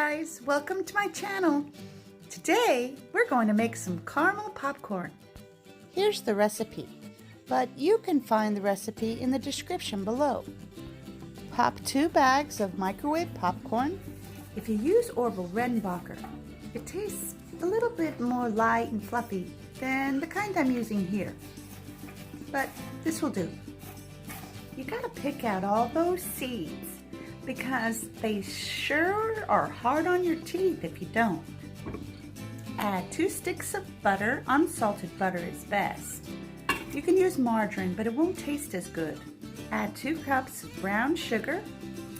guys, welcome to my channel. Today we're going to make some caramel popcorn. Here's the recipe, but you can find the recipe in the description below. Pop 2 bags of microwave popcorn. If you use Orville Redenbacher, it tastes a little bit more light and fluffy than the kind I'm using here, but this will do. You gotta pick out all those seeds because they sure are hard on your teeth if you don't. Add 2 sticks of butter. Unsalted butter is best. You can use margarine, but it won't taste as good. Add 2 cups of brown sugar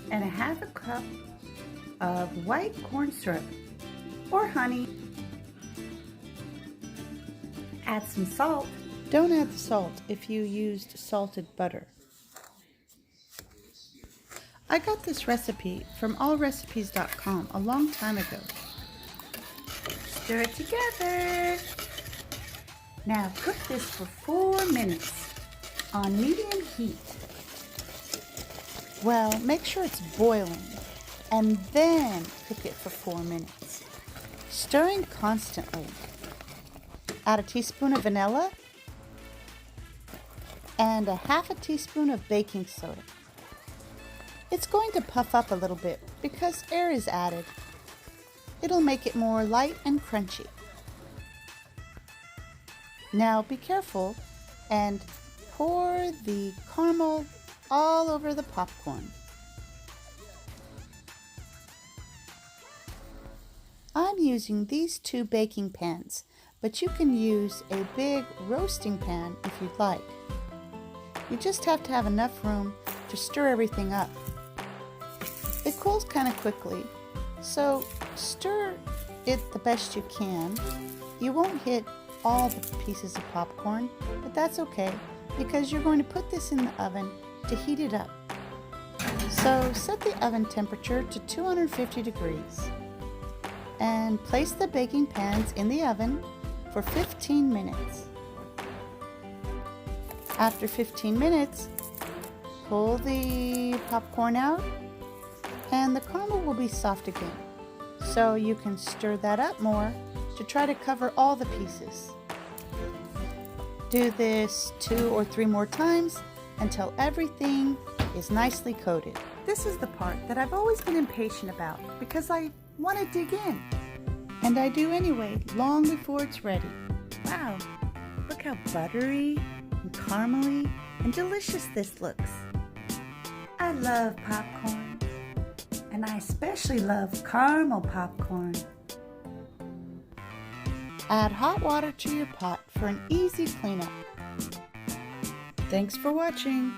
and a half a cup of white corn syrup or honey. Add some salt. Don't add the salt if you used salted butter. I got this recipe from allrecipes.com a long time ago. Stir it together. Now cook this for 4 minutes on medium heat. Well, make sure it's boiling and then cook it for 4 minutes, stirring constantly. Add a teaspoon of vanilla and a half a teaspoon of baking soda. It's going to puff up a little bit because air is added. It'll make it more light and crunchy. Now be careful and pour the caramel all over the popcorn. I'm using these 2 baking pans, but you can use a big roasting pan if you'd like. You just have to have enough room to stir everything up. It cools kind of quickly, so stir it the best you can. You won't hit all the pieces of popcorn, but that's okay because you're going to put this in the oven to heat it up. So set the oven temperature to 250 degrees and place the baking pans in the oven for 15 minutes. After 15 minutes, pull the popcorn out and the caramel will be soft again. So you can stir that up more to try to cover all the pieces. Do this 2 or 3 more times until everything is nicely coated. This is the part that I've always been impatient about because I want to dig in. And I do anyway, long before it's ready. Wow, look how buttery and caramely and delicious this looks. I love popcorn, and I especially love caramel popcorn. Add hot water to your pot for an easy cleanup. Thanks for watching.